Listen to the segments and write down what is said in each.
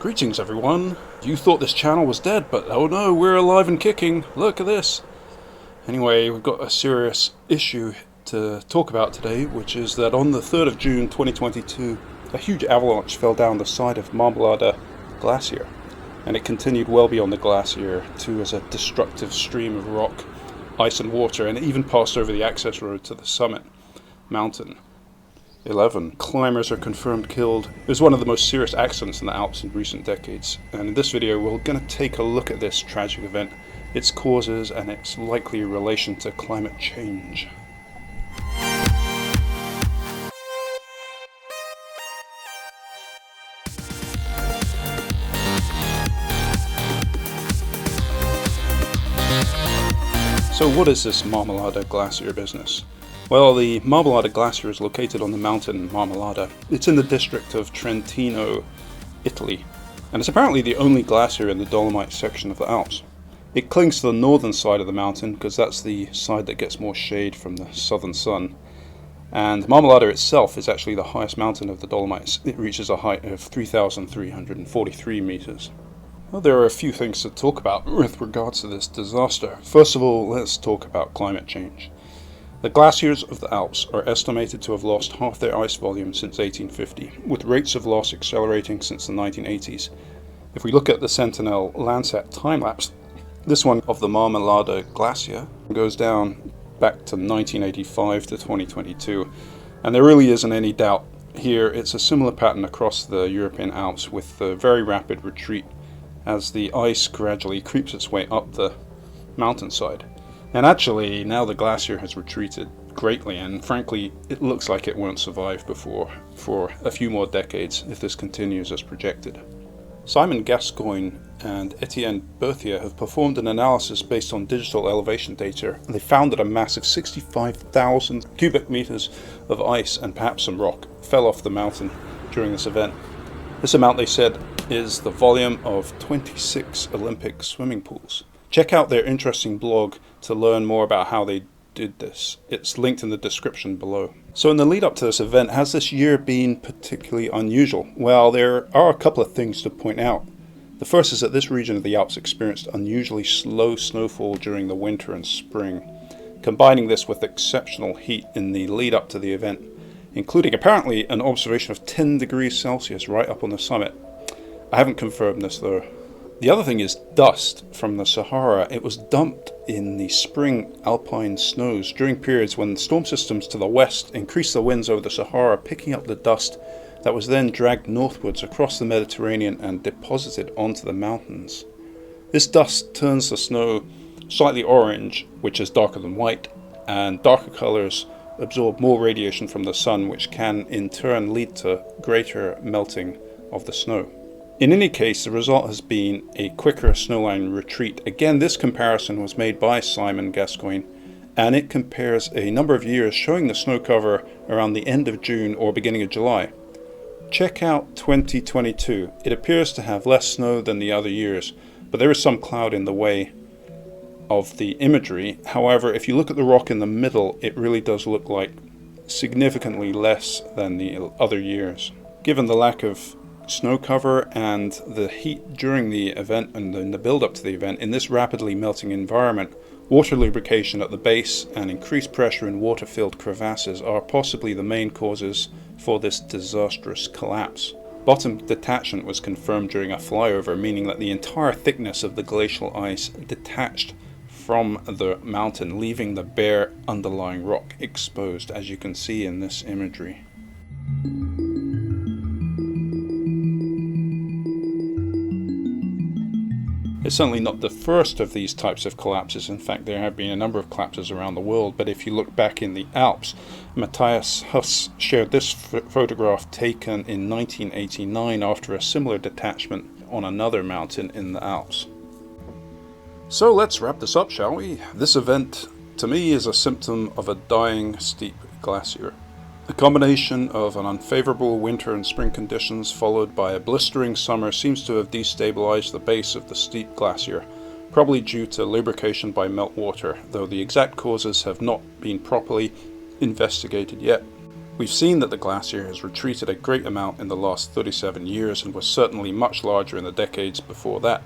Greetings everyone. You thought this channel was dead, but oh no, we're alive and kicking. Look at this. Anyway, we've got a serious issue to talk about today, which is that on the 3rd of June 2022, a huge avalanche fell down the side of Marmolada Glacier, and it continued well beyond the glacier too as a destructive stream of rock, ice and water, and it even passed over the access road to the summit mountain. 11 climbers are confirmed killed. It was one of the most serious accidents in the Alps in recent decades, and in this video we're going to take a look at this tragic event, its causes and its likely relation to climate change. So what is this Marmolada Glacier business? Well, the Marmolada Glacier is located on the mountain Marmolada. It's in the district of Trentino, Italy, and it's apparently the only glacier in the Dolomite section of the Alps. It clings to the northern side of the mountain because that's the side that gets more shade from the southern sun. And Marmolada itself is actually the highest mountain of the Dolomites. It reaches a height of 3,343 meters. Well, there are a few things to talk about with regards to this disaster. First of all, let's talk about climate change. The glaciers of the Alps are estimated to have lost half their ice volume since 1850, with rates of loss accelerating since the 1980s. If we look at the Sentinel Landsat time-lapse, this one of the Marmolada Glacier goes down back to 1985 to 2022, and there really isn't any doubt here it's a similar pattern across the European Alps, with a very rapid retreat as the ice gradually creeps its way up the mountainside. And actually, now the glacier has retreated greatly, and frankly, it looks like it won't survive for a few more decades if this continues as projected. Simon Gascoin and Etienne Berthie have performed an analysis based on digital elevation data, and they found that a massive 65,000 cubic meters of ice and perhaps some rock fell off the mountain during this event. This amount, they said, is the volume of 26 Olympic swimming pools. Check out their interesting blog to learn more about how they did this. It's linked in the description below. So in the lead up to this event, has this year been particularly unusual? Well, there are a couple of things to point out. The first is that this region of the Alps experienced unusually slow snowfall during the winter and spring, combining this with exceptional heat in the lead up to the event, including apparently an observation of 10 degrees Celsius right up on the summit. I haven't confirmed this though. The other thing is dust from the Sahara. It was dumped in the spring alpine snows during periods when storm systems to the west increased the winds over the Sahara, picking up the dust that was then dragged northwards across the Mediterranean and deposited onto the mountains. This dust turns the snow slightly orange, which is darker than white, and darker colors absorb more radiation from the sun, which can in turn lead to greater melting of the snow. In any case, the result has been a quicker snowline retreat. Again, this comparison was made by Simon Gascoin, and it compares a number of years showing the snow cover around the end of June or beginning of July. Check out 2022. It appears to have less snow than the other years, but there is some cloud in the way of the imagery. However, if you look at the rock in the middle, it really does look like significantly less than the other years. Given the lack of snow cover and the heat during the event and in the build up to the event, in this rapidly melting environment, water lubrication at the base and increased pressure in water-filled crevasses are possibly the main causes for this disastrous collapse. Bottom detachment was confirmed during a flyover, meaning that the entire thickness of the glacial ice detached from the mountain, leaving the bare underlying rock exposed, as you can see in this imagery. It's certainly not the first of these types of collapses. In fact, there have been a number of collapses around the world, but if you look back in the Alps, Matthias Huss shared this photograph taken in 1989 after a similar detachment on another mountain in the Alps. So let's wrap this up, shall we? This event, to me, is a symptom of a dying steep glacier. The combination of an unfavorable winter and spring conditions followed by a blistering summer seems to have destabilized the base of the steep glacier, probably due to lubrication by meltwater, though the exact causes have not been properly investigated yet. We've seen that the glacier has retreated a great amount in the last 37 years and was certainly much larger in the decades before that.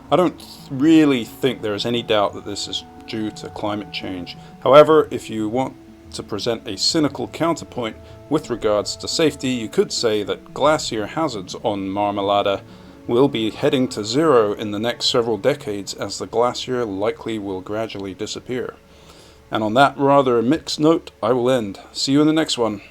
I don't really think there is any doubt that this is due to climate change. However, if you want to present a cynical counterpoint with regards to safety, you could say that glacier hazards on Marmolada will be heading to zero in the next several decades, as the glacier likely will gradually disappear. And on that rather mixed note, I will end. See you in the next one.